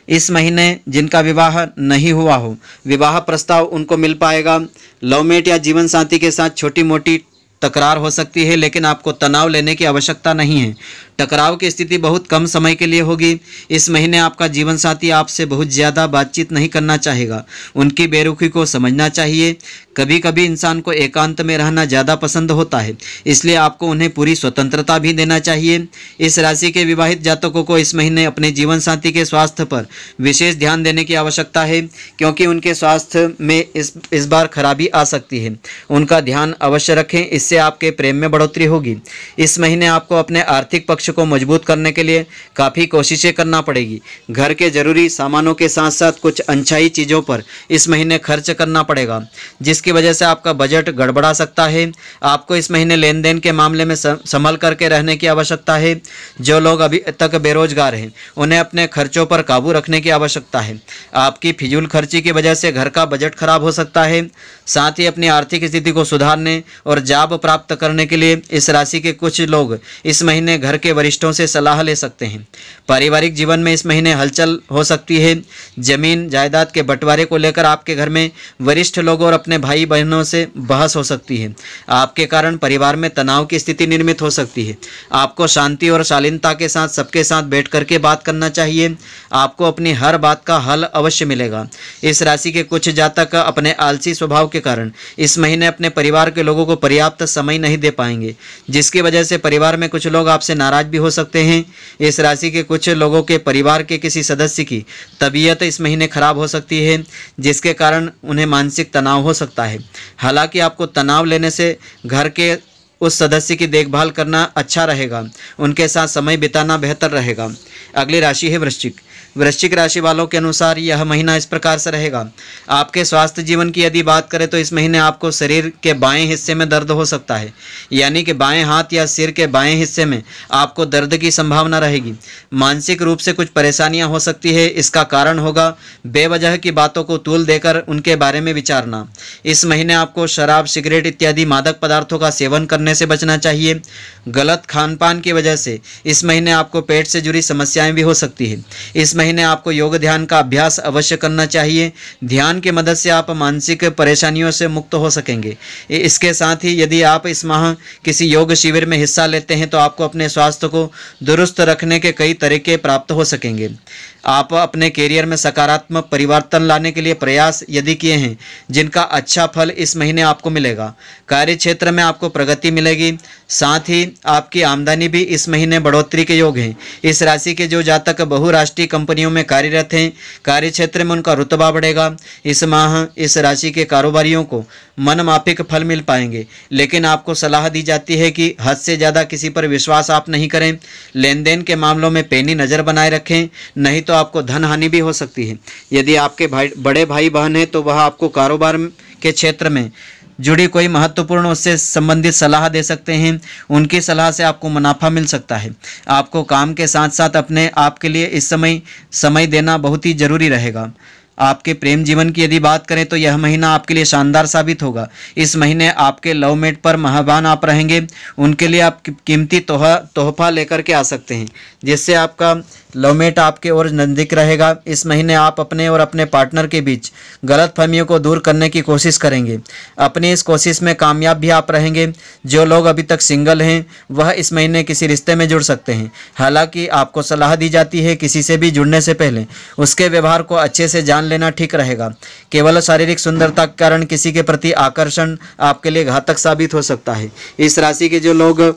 इस महीने जिनका विवाह नहीं हुआ हो, विवाह प्रस्ताव उनको मिल पाएगा। लवमेट या जीवन साथी के साथ छोटी मोटी तकरार हो सकती है, लेकिन आपको तनाव लेने की आवश्यकता नहीं है। टकराव की स्थिति बहुत कम समय के लिए होगी। इस महीने आपका जीवन साथी आपसे बहुत ज़्यादा बातचीत नहीं करना चाहेगा। उनकी बेरुखी को समझना चाहिए। कभी कभी इंसान को एकांत में रहना ज़्यादा पसंद होता है, इसलिए आपको उन्हें पूरी स्वतंत्रता भी देना चाहिए। इस राशि के विवाहित जातकों को इस महीने अपने जीवन साथी के स्वास्थ्य पर विशेष ध्यान देने की आवश्यकता है, क्योंकि उनके स्वास्थ्य में इस बार खराबी आ सकती है। उनका ध्यान अवश्य रखें, इससे आपके प्रेम में बढ़ोतरी होगी। इस महीने आपको अपने आर्थिक पक्ष लक्ष्य को मजबूत करने के लिए काफ़ी कोशिशें करना पड़ेगी। घर के जरूरी सामानों के साथ साथ कुछ अनछाई चीज़ों पर इस महीने खर्च करना पड़ेगा, जिसकी वजह से आपका बजट गड़बड़ा सकता है। आपको इस महीने लेन देन के मामले में संभल करके रहने की आवश्यकता है। जो लोग अभी तक बेरोजगार हैं उन्हें अपने खर्चों पर काबू रखने की आवश्यकता है। आपकी फिजूल खर्ची की वजह से घर का बजट खराब हो सकता है। साथ ही अपनी आर्थिक स्थिति को सुधारने और जॉब प्राप्त करने के लिए इस राशि के कुछ लोग इस महीने घर के वरिष्ठों से सलाह ले सकते हैं। पारिवारिक जीवन में इस महीने हलचल हो सकती है। जमीन जायदाद के बंटवारे को लेकर आपके घर में वरिष्ठ लोगों और अपने भाई बहनों से बहस हो सकती है। आपके कारण परिवार में तनाव की स्थिति निर्मित हो सकती है। आपको शांति और शालीनता के साथ सबके साथ बैठ करके बात करना चाहिए। आपको अपनी हर बात का हल अवश्य मिलेगा। इस राशि के कुछ जातक अपने आलसी स्वभाव के कारण इस महीने अपने परिवार के लोगों को पर्याप्त समय नहीं दे पाएंगे, जिसकी वजह से परिवार में कुछ लोग आपसे नाराज भी हो सकते हैं। इस राशि के कुछ लोगों के परिवार के किसी सदस्य की तबीयत इस महीने खराब हो सकती है, जिसके कारण उन्हें मानसिक तनाव हो सकता है। हालांकि आपको तनाव लेने से घर के उस सदस्य की देखभाल करना अच्छा रहेगा, उनके साथ समय बिताना बेहतर रहेगा। अगली राशि है वृश्चिक। वृश्चिक राशि वालों के अनुसार यह महीना इस प्रकार से रहेगा। आपके स्वास्थ्य जीवन की यदि बात करें तो इस महीने आपको शरीर के बाएं हिस्से में दर्द हो सकता है, यानी कि बाएं हाथ या सिर के बाएं हिस्से में आपको दर्द की संभावना रहेगी। मानसिक रूप से कुछ परेशानियां हो सकती है। इसका कारण होगा बेवजह की बातों को तूल देकर उनके बारे में विचारना। इस महीने आपको शराब, सिगरेट इत्यादि मादक पदार्थों का सेवन करने से बचना चाहिए। गलत खान पान की वजह से इस महीने आपको पेट से जुड़ी समस्याएं भी हो सकती है। इस महीने आपको योग ध्यान का अभ्यास अवश्य करना चाहिए। ध्यान की मदद से आप मानसिक परेशानियों से मुक्त हो सकेंगे। इसके साथ ही यदि आप इस माह किसी योग शिविर में हिस्सा लेते हैं तो आपको अपने स्वास्थ्य को दुरुस्त रखने के कई तरीके प्राप्त हो सकेंगे। आप अपने कैरियर में सकारात्मक परिवर्तन लाने के लिए प्रयास यदि किए हैं, जिनका अच्छा फल इस महीने आपको मिलेगा। कार्य क्षेत्र में आपको प्रगति मिलेगी। साथ ही आपकी आमदनी भी इस महीने बढ़ोतरी के योग हैं। इस राशि के जो जातक बहुराष्ट्रीय कंपनियों में कार्यरत हैं, कार्य क्षेत्र में उनका रुतबा बढ़ेगा। इस माह इस राशि के कारोबारियों को मनमाफिक फल मिल पाएंगे, लेकिन आपको सलाह दी जाती है कि हद से ज़्यादा किसी पर विश्वास आप नहीं करें। लेन देन के मामलों में पैनी नज़र बनाए रखें, नहीं तो आपको धन हानि भी हो सकती है। यदि आपके बड़े भाई बहन हैं तो वह आपको कारोबार के क्षेत्र में जुड़ी कोई महत्वपूर्ण उससे संबंधित सलाह दे सकते हैं। उनकी सलाह से आपको मुनाफा मिल सकता है। आपको काम के साथ साथ अपने आप के लिए इस समय देना बहुत ही जरूरी रहेगा। आपके प्रेम जीवन की यदि बात करें तो यह महीना आपके लिए शानदार साबित होगा। इस महीने आपके लवमेट पर मेहरबान आप रहेंगे। उनके लिए आप कीमती तोहफा लेकर के आ सकते हैं, जिससे आपका लवमेट आपके ओर नज़दीक रहेगा। इस महीने आप अपने और अपने पार्टनर के बीच गलतफहमियों को दूर करने की कोशिश करेंगे। अपनी इस कोशिश में कामयाब भी आप रहेंगे। जो लोग अभी तक सिंगल हैं वह इस महीने किसी रिश्ते में जुड़ सकते हैं। हालांकि आपको सलाह दी जाती है किसी से भी जुड़ने से पहले उसके व्यवहार को अच्छे से जान लेना ठीक रहेगा। केवल शारीरिक सुंदरता के कारण किसी के प्रति आकर्षण आपके लिए घातक साबित हो सकता है। इस राशि के जो लोग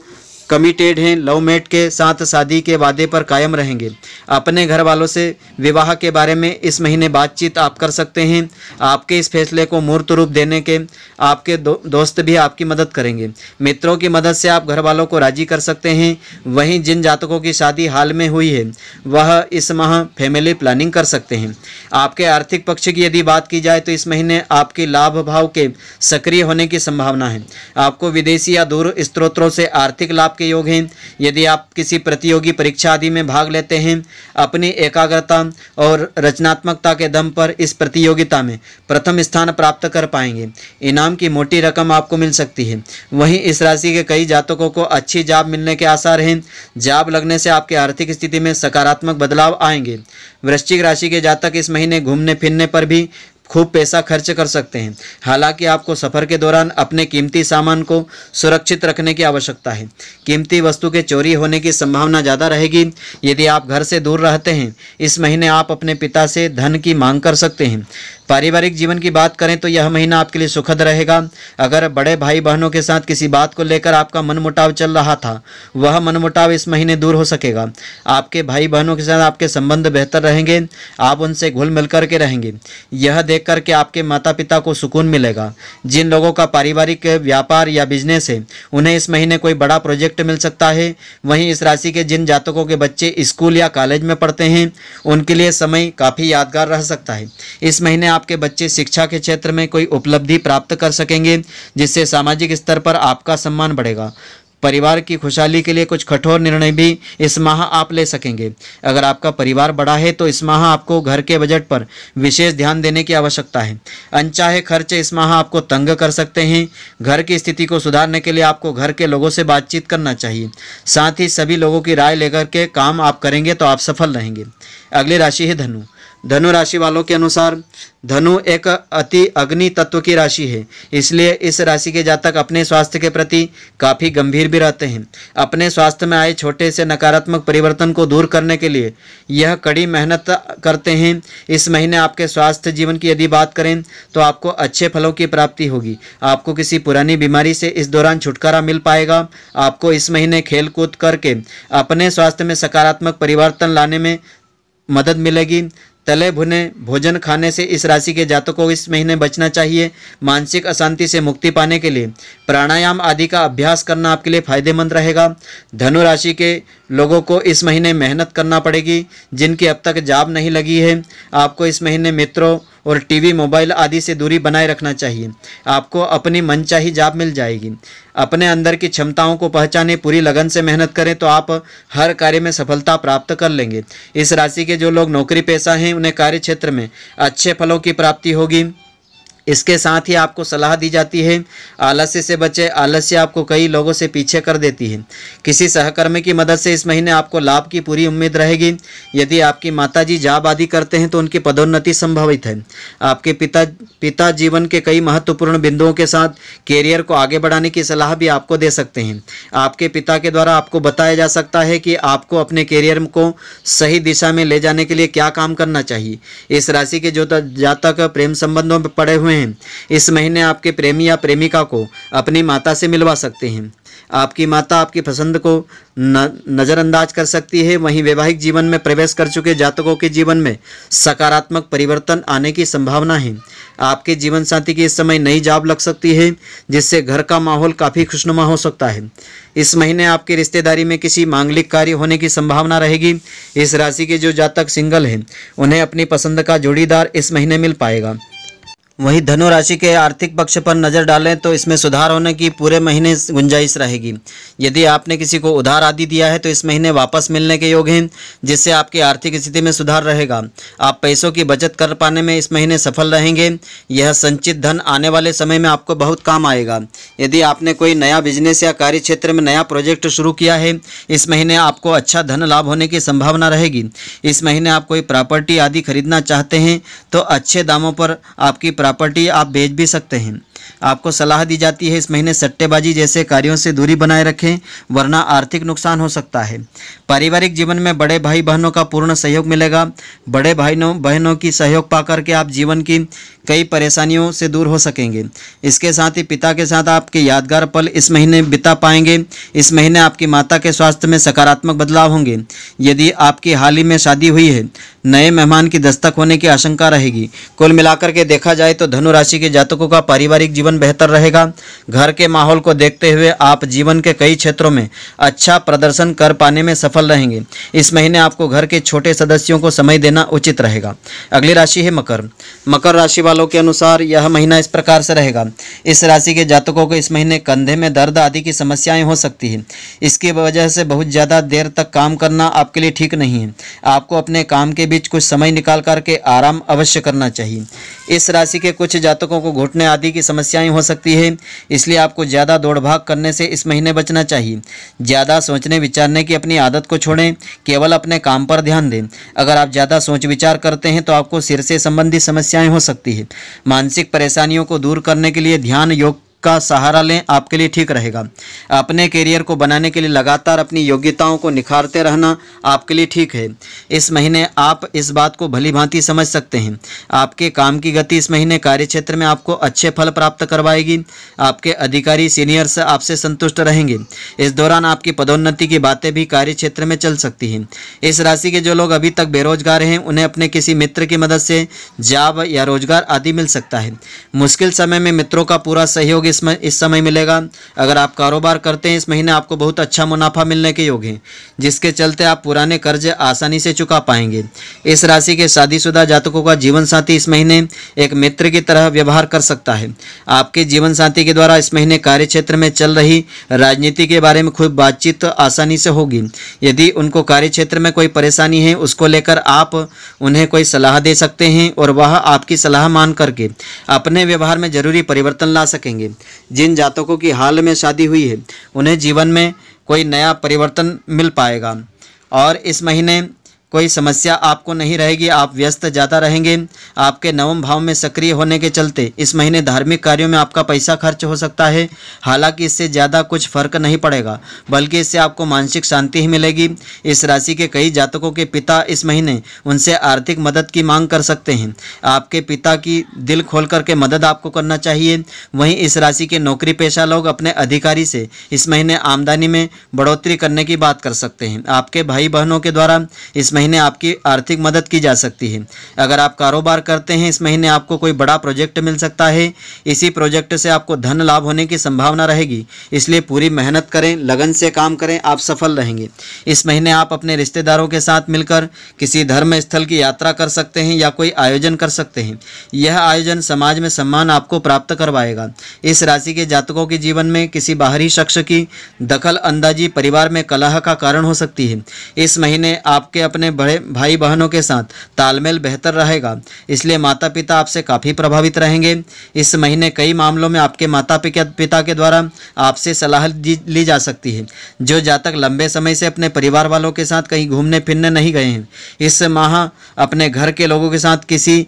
कमिटेड हैं, लवमेट के साथ शादी के वादे पर कायम रहेंगे। अपने घर वालों से विवाह के बारे में इस महीने बातचीत आप कर सकते हैं। आपके इस फैसले को मूर्त रूप देने के आपके दोस्त भी आपकी मदद करेंगे। मित्रों की मदद से आप घर वालों को राजी कर सकते हैं। वहीं जिन जातकों की शादी हाल में हुई है वह इस माह फैमिली प्लानिंग कर सकते हैं। आपके आर्थिक पक्ष की यदि बात की जाए तो इस महीने आपकी लाभ भाव के सक्रिय होने की संभावना है। आपको विदेशी या दूर स्रोतों से आर्थिक लाभ के योग हैं। यदि आप किसी प्रतियोगी परीक्षा आदि में भाग लेते हैं, अपनी एकाग्रता और रचनात्मकता के दम पर इस प्रतियोगिता में प्रथम स्थान प्राप्त कर पाएंगे। इनाम की मोटी रकम आपको मिल सकती है। वहीं इस राशि के कई जातकों को अच्छी जॉब मिलने के आसार हैं। जॉब लगने से आपकी आर्थिक स्थिति में सकारात्मक बदलाव आएंगे। वृश्चिक राशि के जातक इस महीने घूमने फिरने पर भी खूब पैसा खर्च कर सकते हैं। हालांकि आपको सफ़र के दौरान अपने कीमती सामान को सुरक्षित रखने की आवश्यकता है। कीमती वस्तु के चोरी होने की संभावना ज़्यादा रहेगी। यदि आप घर से दूर रहते हैं, इस महीने आप अपने पिता से धन की मांग कर सकते हैं। पारिवारिक जीवन की बात करें तो यह महीना आपके लिए सुखद रहेगा। अगर बड़े भाई बहनों के साथ किसी बात को लेकर आपका मनमुटाव चल रहा था, वह मनमुटाव इस महीने दूर हो सकेगा। आपके भाई बहनों के साथ आपके संबंध बेहतर रहेंगे, आप उनसे घुल मिल कर के रहेंगे। यह देख कर के आपके माता पिता को सुकून मिलेगा। जिन लोगों का पारिवारिक व्यापार या बिजनेस है, उन्हें इस महीने कोई बड़ा प्रोजेक्ट मिल सकता है। वहीं इस राशि के जिन जातकों के बच्चे स्कूल या कॉलेज में पढ़ते हैं, उनके लिए समय काफ़ी यादगार रह सकता है। इस महीने आपके बच्चे शिक्षा के क्षेत्र में कोई उपलब्धि प्राप्त कर सकेंगे, जिससे सामाजिक स्तर पर आपका सम्मान बढ़ेगा। परिवार की खुशहाली के लिए कुछ कठोर निर्णय भी इस माह आप ले सकेंगे। अगर आपका परिवार बड़ा है तो इस माह आपको घर के बजट पर विशेष ध्यान देने की आवश्यकता है। अनचाहे खर्च इस माह आपको तंग कर सकते हैं। घर की स्थिति को सुधारने के लिए आपको घर के लोगों से बातचीत करना चाहिए। साथ ही सभी लोगों की राय लेकर के काम आप करेंगे तो आप सफल रहेंगे। अगली राशि है धनु। धनु राशि वालों के अनुसार धनु एक अति अग्नि तत्व की राशि है, इसलिए इस राशि के जातक अपने स्वास्थ्य के प्रति काफ़ी गंभीर भी रहते हैं। अपने स्वास्थ्य में आए छोटे से नकारात्मक परिवर्तन को दूर करने के लिए यह कड़ी मेहनत करते हैं। इस महीने आपके स्वास्थ्य जीवन की यदि बात करें तो आपको अच्छे फलों की प्राप्ति होगी। आपको किसी पुरानी बीमारी से इस दौरान छुटकारा मिल पाएगा। आपको इस महीने खेल कूद करके अपने स्वास्थ्य में सकारात्मक परिवर्तन लाने में मदद मिलेगी। तले भुने भोजन खाने से इस राशि के जातकों को इस महीने बचना चाहिए। मानसिक अशांति से मुक्ति पाने के लिए प्राणायाम आदि का अभ्यास करना आपके लिए फायदेमंद रहेगा। धनु राशि के लोगों को इस महीने मेहनत करना पड़ेगी। जिनकी अब तक जॉब नहीं लगी है, आपको इस महीने मित्रों और टीवी मोबाइल आदि से दूरी बनाए रखना चाहिए। आपको अपनी मनचाही जॉब मिल जाएगी। अपने अंदर की क्षमताओं को पहचाने, पूरी लगन से मेहनत करें तो आप हर कार्य में सफलता प्राप्त कर लेंगे। इस राशि के जो लोग नौकरी पेशा हैं, उन्हें कार्य क्षेत्र में अच्छे फलों की प्राप्ति होगी। इसके साथ ही आपको सलाह दी जाती है आलस्य से बचे। आलस्य आपको कई लोगों से पीछे कर देती है। किसी सहकर्मी की मदद से इस महीने आपको लाभ की पूरी उम्मीद रहेगी। यदि आपकी माताजी जॉब आदि करते हैं तो उनकी पदोन्नति संभावित है। आपके पिता जीवन के कई महत्वपूर्ण बिंदुओं के साथ कैरियर को आगे बढ़ाने की सलाह भी आपको दे सकते हैं। आपके पिता के द्वारा आपको बताया जा सकता है कि आपको अपने कैरियर को सही दिशा में ले जाने के लिए क्या काम करना चाहिए। इस राशि के जो जातक प्रेम संबंधों में पड़े हुए हैं, इस महीने आपके प्रेमी या प्रेमिका को अपनी माता से मिलवा सकते हैं। आपकी माता आपकी पसंद को नज़रअंदाज कर सकती है। वहीं वैवाहिक जीवन में प्रवेश कर चुके जातकों के जीवन में सकारात्मक परिवर्तन आने की संभावना है। आपके जीवन साथी की इस समय नई जॉब लग सकती है, जिससे घर का माहौल काफ़ी खुशनुमा हो सकता है। इस महीने आपकी रिश्तेदारी में किसी मांगलिक कार्य होने की संभावना रहेगी। इस राशि के जो जातक सिंगल हैं, उन्हें अपनी पसंद का जोड़ीदार इस महीने मिल पाएगा। वहीं धनु राशि के आर्थिक पक्ष पर नज़र डालें तो इसमें सुधार होने की पूरे महीने गुंजाइश रहेगी। यदि आपने किसी को उधार आदि दिया है तो इस महीने वापस मिलने के योग हैं, जिससे आपकी आर्थिक स्थिति में सुधार रहेगा। आप पैसों की बचत कर पाने में इस महीने सफल रहेंगे। यह संचित धन आने वाले समय में आपको बहुत काम आएगा। यदि आपने कोई नया बिजनेस या कार्य क्षेत्र में नया प्रोजेक्ट शुरू किया है, इस महीने आपको अच्छा धन लाभ होने की संभावना रहेगी। इस महीने आप कोई प्रॉपर्टी आदि खरीदना चाहते हैं तो अच्छे दामों पर आपकी प्रॉपर्टी आप बेच भी सकते हैं। आपको सलाह दी जाती है इस महीने सट्टेबाजी जैसे कार्यों से दूरी बनाए रखें, वरना आर्थिक नुकसान हो सकता है। पारिवारिक जीवन में बड़े भाई बहनों का पूर्ण सहयोग मिलेगा। बड़े भाइयों बहनों की सहयोग पाकर के आप जीवन की कई परेशानियों से दूर हो सकेंगे। इसके साथ ही पिता के साथ आपके यादगार पल इस महीने बिता पाएंगे। इस महीने आपकी माता के स्वास्थ्य में सकारात्मक बदलाव होंगे। यदि आपकी हाल ही में शादी हुई है, नए मेहमान की दस्तक होने की आशंका रहेगी। कुल मिलाकर के देखा जाए तो धनु राशि के जातकों का पारिवारिक जीवन बेहतर रहेगा। घर के माहौल को देखते हुए आप जीवन के कई क्षेत्रों में अच्छा प्रदर्शन कर पाने में सफल रहेंगे। इस महीने आपको घर के छोटे सदस्यों को समय देना उचित रहेगा। अगली राशि है मकर। मकर राशि वालों के अनुसार यह महीना इस प्रकार से रहेगा। इस राशि के जातकों को इस महीने कंधे में दर्द आदि की समस्याएं हो सकती है। इसकी वजह से बहुत ज़्यादा देर तक काम करना आपके लिए ठीक नहीं है। आपको अपने काम के बीच कुछ समय निकाल करके आराम अवश्य करना चाहिए। इस राशि के कुछ जातकों को घुटने आदि की समस्याएं हो सकती है, इसलिए आपको ज़्यादा दौड़ भाग करने से इस महीने बचना चाहिए। ज़्यादा सोचने विचारने की अपनी आदत को छोड़ें, केवल अपने काम पर ध्यान दें। अगर आप ज़्यादा सोच विचार करते हैं तो आपको सिर से संबंधी समस्याएं हो सकती है। मानसिक परेशानियों को दूर करने के लिए ध्यान योग का सहारा लें, आपके लिए ठीक रहेगा। अपने करियर को बनाने के लिए लगातार अपनी योग्यताओं को निखारते रहना आपके लिए ठीक है। इस महीने आप इस बात को भली भांति समझ सकते हैं। आपके काम की गति इस महीने कार्यक्षेत्र में आपको अच्छे फल प्राप्त करवाएगी। आपके अधिकारी सीनियर्स आपसे संतुष्ट रहेंगे। इस दौरान आपकी पदोन्नति की बातें भी कार्यक्षेत्र में चल सकती हैं। इस राशि के जो लोग अभी तक बेरोजगार हैं, उन्हें अपने किसी मित्र की मदद से जॉब या रोजगार आदि मिल सकता है। मुश्किल समय में मित्रों का पूरा सहयोग इस समय मिलेगा। अगर आप कारोबार करते हैं, इस महीने आपको बहुत अच्छा मुनाफा मिलने के योग हैं, जिसके चलते आप पुराने कर्ज आसानी से चुका पाएंगे। इस राशि के शादीशुदा जातकों का जीवन साथी इस महीने एक मित्र की तरह व्यवहार कर सकता है। आपके जीवन साथी के द्वारा इस महीने कार्यक्षेत्र में चल रही राजनीति के बारे में खूब बातचीत आसानी से होगी। यदि उनको कार्यक्षेत्र में कोई परेशानी है, उसको लेकर आप उन्हें कोई सलाह दे सकते हैं और वह आपकी सलाह मान करके अपने व्यवहार में जरूरी परिवर्तन ला सकेंगे। जिन जातकों की हाल में शादी हुई है, उन्हें जीवन में कोई नया परिवर्तन मिल पाएगा और इस महीने कोई समस्या आपको नहीं रहेगी। आप व्यस्त ज़्यादा रहेंगे। आपके नवम भाव में सक्रिय होने के चलते इस महीने धार्मिक कार्यों में आपका पैसा खर्च हो सकता है। हालांकि इससे ज़्यादा कुछ फर्क नहीं पड़ेगा, बल्कि इससे आपको मानसिक शांति ही मिलेगी। इस राशि के कई जातकों के पिता इस महीने उनसे आर्थिक मदद की मांग कर सकते हैं। आपके पिता की दिल खोल करके मदद आपको करना चाहिए। वहीं इस राशि के नौकरी पेशा लोग अपने अधिकारी से इस महीने आमदनी में बढ़ोतरी करने की बात कर सकते हैं। आपके भाई बहनों के द्वारा इस महीने आपकी आर्थिक मदद की जा सकती है। अगर आप कारोबार करते हैं, इस महीने आपको कोई बड़ा प्रोजेक्ट मिल सकता है। इसी प्रोजेक्ट से आपको धन लाभ होने की संभावना रहेगी, इसलिए पूरी मेहनत करें, लगन से काम करें, आप सफल रहेंगे। इस महीने आप अपने रिश्तेदारों के साथ मिलकर किसी धर्म स्थल की यात्रा कर सकते हैं या कोई आयोजन कर सकते हैं। यह आयोजन समाज में सम्मान आपको प्राप्त करवाएगा। इस राशि के जातकों के जीवन में किसी बाहरी शख्स की दखल अंदाजी परिवार में कलह का कारण हो सकती है। इस महीने आपके अपने बड़े भाई बहनों के साथ तालमेल बेहतर रहेगा, इसलिए माता पिता आपसे काफ़ी प्रभावित रहेंगे। इस महीने कई मामलों में आपके माता पिता के द्वारा आपसे सलाह ली जा सकती है। जो जातक लंबे समय से अपने परिवार वालों के साथ कहीं घूमने फिरने नहीं गए हैं, इस माह अपने घर के लोगों के साथ किसी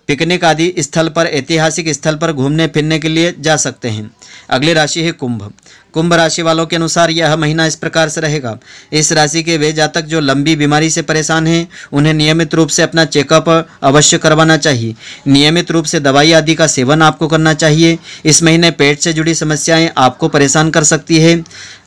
पिकनिक आदि स्थल पर, ऐतिहासिक स्थल पर घूमने फिरने के लिए जा सकते हैं। अगली राशि है कुंभ। कुंभ राशि वालों के अनुसार यह महीना इस प्रकार से रहेगा। इस राशि के वे जातक जो लंबी बीमारी से परेशान हैं, उन्हें नियमित रूप से अपना चेकअप अवश्य करवाना चाहिए। नियमित रूप से दवाई आदि का सेवन आपको करना चाहिए। इस महीने पेट से जुड़ी समस्याएं आपको परेशान कर सकती है,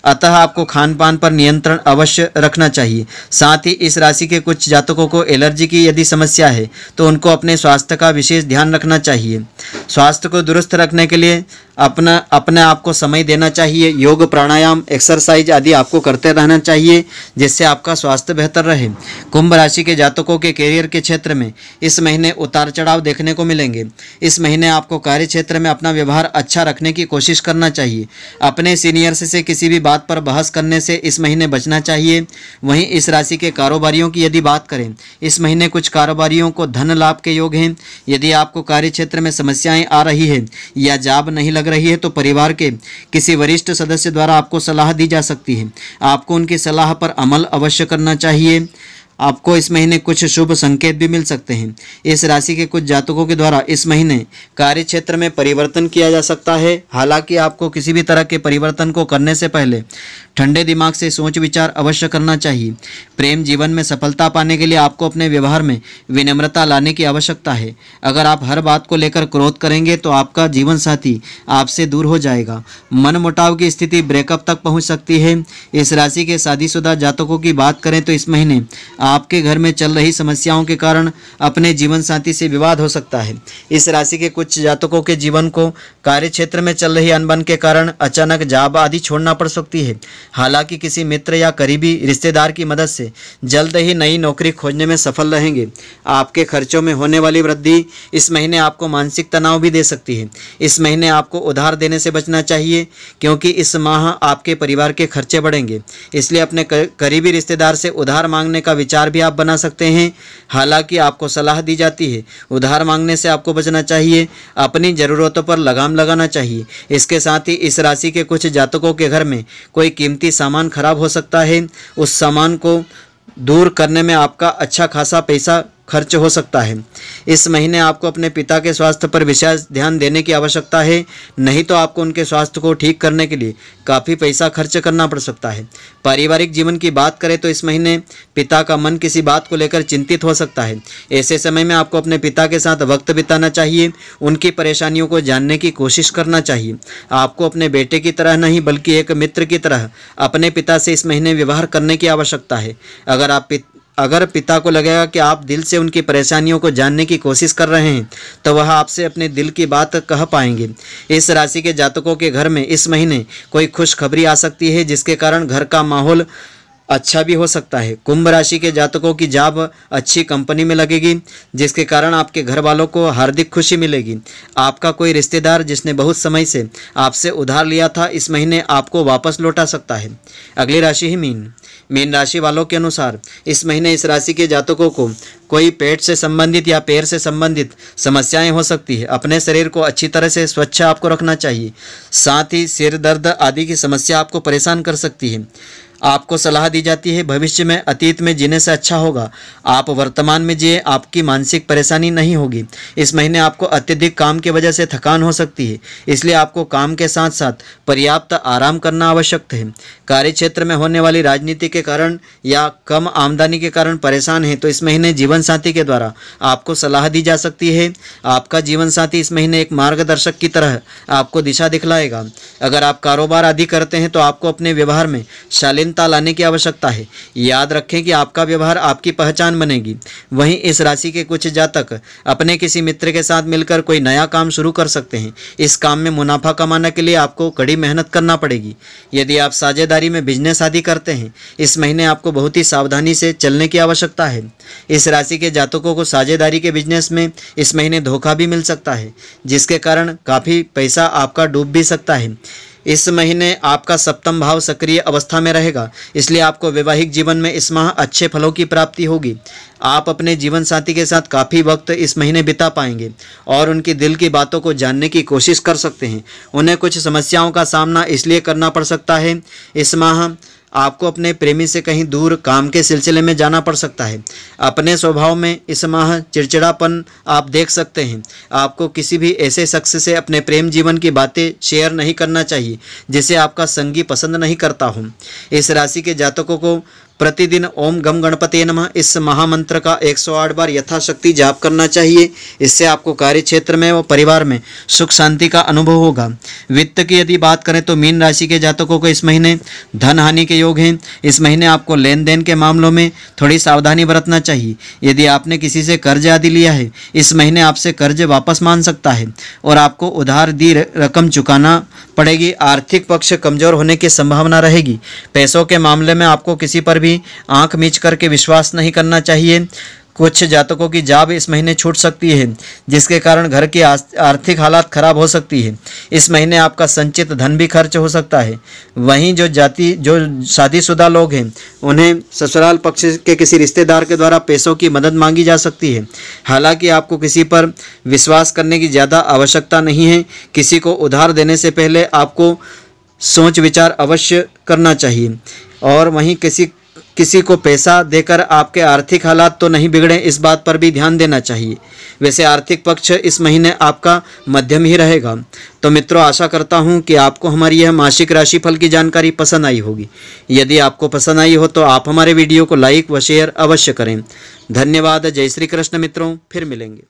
अतः आपको खान पान पर नियंत्रण अवश्य रखना चाहिए। साथ ही इस राशि के कुछ जातकों को एलर्जी की यदि समस्या है, तो उनको अपने स्वास्थ्य का विशेष ध्यान रखना चाहिए। स्वास्थ्य को दुरुस्त रखने के लिए अपने आप को समय देना चाहिए। योग, प्राणायाम, एक्सरसाइज आदि आपको करते रहना चाहिए, जिससे आपका स्वास्थ्य बेहतर रहे। कुंभ राशि के जातकों के करियर के क्षेत्र में इस महीने उतार चढ़ाव देखने को मिलेंगे। इस महीने आपको कार्य क्षेत्र में अपना व्यवहार अच्छा रखने की कोशिश करना चाहिए। अपने सीनियर्स से किसी भी बात पर बहस करने से इस महीने बचना चाहिए। वहीं इस राशि के कारोबारियों की यदि बात करें, इस महीने कुछ कारोबारियों को धन लाभ के योग हैं। यदि आपको कार्य क्षेत्र में समस्याएं आ रही है या जॉब नहीं लग रही है, तो परिवार के किसी वरिष्ठ सदस्य द्वारा आपको सलाह दी जा सकती है। आपको उनकी सलाह पर अमल अवश्य करना चाहिए। आपको इस महीने कुछ शुभ संकेत भी मिल सकते हैं। इस राशि के कुछ जातकों के द्वारा इस महीने कार्य क्षेत्र में परिवर्तन किया जा सकता है। हालांकि आपको किसी भी तरह के परिवर्तन को करने से पहले ठंडे दिमाग से सोच विचार अवश्य करना चाहिए। प्रेम जीवन में सफलता पाने के लिए आपको अपने व्यवहार में विनम्रता लाने की आवश्यकता है। अगर आप हर बात को लेकर क्रोध करेंगे तो आपका जीवन साथी आपसे दूर हो जाएगा। मनमुटाव की स्थिति ब्रेकअप तक पहुंच सकती है। इस राशि के शादीशुदा जातकों की बात करें तो इस महीने आपके घर में चल रही समस्याओं के कारण अपने जीवन साथी से विवाद हो सकता है। इस राशि के कुछ जातकों के जीवन को कार्य क्षेत्र में चल रही अनबन के कारण अचानक जॉब आदि छोड़ना पड़ सकती है। हालांकि किसी मित्र या करीबी रिश्तेदार की मदद से जल्द ही नई नौकरी खोजने में सफल रहेंगे। आपके खर्चों में होने वाली वृद्धि इस महीने आपको मानसिक तनाव भी दे सकती है। इस महीने आपको उधार देने से बचना चाहिए, क्योंकि इस माह आपके परिवार के खर्चे बढ़ेंगे। इसलिए अपने करीबी रिश्तेदार से उधार मांगने का विचार भी आप बना सकते हैं। हालांकि आपको सलाह दी जाती है उधार मांगने से आपको बचना चाहिए। अपनी ज़रूरतों पर लगाम लगाना चाहिए। इसके साथ ही इस राशि के कुछ जातकों के घर में कोई कीमती सामान खराब हो सकता है। उस सामान को दूर करने में आपका अच्छा खासा पैसा खर्च हो सकता है। इस महीने आपको अपने पिता के स्वास्थ्य पर विशेष ध्यान देने की आवश्यकता है, नहीं तो आपको उनके स्वास्थ्य को ठीक करने के लिए काफ़ी पैसा खर्च करना पड़ सकता है। पारिवारिक जीवन की बात करें तो इस महीने पिता का मन किसी बात को लेकर चिंतित हो सकता है। ऐसे समय में आपको अपने पिता के साथ वक्त बिताना चाहिए, उनकी परेशानियों को जानने की कोशिश करना चाहिए। आपको अपने बेटे की तरह नहीं बल्कि एक मित्र की तरह अपने पिता से इस महीने व्यवहार करने की आवश्यकता है। अगर पिता को लगेगा कि आप दिल से उनकी परेशानियों को जानने की कोशिश कर रहे हैं तो वह आपसे अपने दिल की बात कह पाएंगे। इस राशि के जातकों के घर में इस महीने कोई खुशखबरी आ सकती है, जिसके कारण घर का माहौल अच्छा भी हो सकता है। कुंभ राशि के जातकों की जॉब अच्छी कंपनी में लगेगी, जिसके कारण आपके घर वालों को हार्दिक खुशी मिलेगी। आपका कोई रिश्तेदार जिसने बहुत समय से आपसे उधार लिया था, इस महीने आपको वापस लौटा सकता है। अगली राशि है मीन राशि वालों के अनुसार इस महीने इस राशि के जातकों को कोई पेट से संबंधित या पैर से संबंधित समस्याएं हो सकती है। अपने शरीर को अच्छी तरह से स्वच्छ आपको रखना चाहिए। साथ ही सिर दर्द आदि की समस्या आपको परेशान कर सकती है। आपको सलाह दी जाती है भविष्य में अतीत में जीने से अच्छा होगा आप वर्तमान में जिए, आपकी मानसिक परेशानी नहीं होगी। इस महीने आपको अत्यधिक काम की वजह से थकान हो सकती है, इसलिए आपको काम के साथ साथ पर्याप्त आराम करना आवश्यक है। कार्य क्षेत्र में होने वाली राजनीति के कारण या कम आमदनी के कारण परेशान हैं तो इस महीने जीवन साथी के द्वारा आपको सलाह दी जा सकती है। आपका जीवन साथी इस महीने एक मार्गदर्शक की तरह आपको दिशा दिखलाएगा। अगर आप कारोबार आदि करते हैं तो आपको अपने व्यवहार में शालीनता लाने की आवश्यकता है। याद रखें कि आपका व्यवहार आपकी पहचान बनेगी। वहीं इस राशि के कुछ जातक अपने किसी मित्र के साथ मिलकर कोई नया काम शुरू कर सकते हैं। इस काम में मुनाफा कमाने के लिए आपको कड़ी मेहनत करना पड़ेगी। यदि आप साझेदारी में बिजनेस आदि करते हैं, इस महीने आपको बहुत ही सावधानी से चलने की आवश्यकता है। इस राशि के जातकों को साझेदारी के बिजनेस में इस महीने धोखा भी मिल सकता है, जिसके कारण काफ़ी पैसा आपका डूब भी सकता है। इस महीने आपका सप्तम भाव सक्रिय अवस्था में रहेगा, इसलिए आपको वैवाहिक जीवन में इस माह अच्छे फलों की प्राप्ति होगी। आप अपने जीवन साथी के साथ काफ़ी वक्त इस महीने बिता पाएंगे और उनकी दिल की बातों को जानने की कोशिश कर सकते हैं। उन्हें कुछ समस्याओं का सामना इसलिए करना पड़ सकता है। इस माह आपको अपने प्रेमी से कहीं दूर काम के सिलसिले में जाना पड़ सकता है। अपने स्वभाव में इस माह चिड़चिड़ापन आप देख सकते हैं। आपको किसी भी ऐसे शख्स से अपने प्रेम जीवन की बातें शेयर नहीं करना चाहिए जिसे आपका संगी पसंद नहीं करता हो। इस राशि के जातकों को प्रतिदिन ओम गम गणपते नमः इस महामंत्र का 108 बार यथाशक्ति जाप करना चाहिए। इससे आपको कार्य क्षेत्र में व परिवार में सुख शांति का अनुभव होगा। वित्त की यदि बात करें तो मीन राशि के जातकों को इस महीने धन हानि के योग हैं। इस महीने आपको लेन देन के मामलों में थोड़ी सावधानी बरतना चाहिए। यदि आपने किसी से कर्ज आदि लिया है, इस महीने आपसे कर्ज वापस मांग सकता है और आपको उधार दी रकम चुकाना पड़ेगी। आर्थिक पक्ष कमजोर होने की संभावना रहेगी। पैसों के मामले में आपको किसी पर भी आंख मीच करके विश्वास नहीं करना चाहिए। कुछ जातकों की जॉब इस महीने छूट सकती है, जिसके कारण घर की आर्थिक हालात खराब हो सकती है। इस महीने आपका संचित धन भी खर्च हो सकता है। वहीं जो शादीशुदा लोग हैं, उन्हें ससुराल पक्ष के किसी रिश्तेदार के द्वारा पैसों की मदद मांगी जा सकती है। हालांकि आपको किसी पर विश्वास करने की ज़्यादा आवश्यकता नहीं है। किसी को उधार देने से पहले आपको सोच विचार अवश्य करना चाहिए। और वहीं किसी को पैसा देकर आपके आर्थिक हालात तो नहीं बिगड़े, इस बात पर भी ध्यान देना चाहिए। वैसे आर्थिक पक्ष इस महीने आपका मध्यम ही रहेगा। तो मित्रों, आशा करता हूं कि आपको हमारी यह मासिक राशिफल की जानकारी पसंद आई होगी। यदि आपको पसंद आई हो तो आप हमारे वीडियो को लाइक व शेयर अवश्य करें। धन्यवाद। जय श्री कृष्ण मित्रों, फिर मिलेंगे।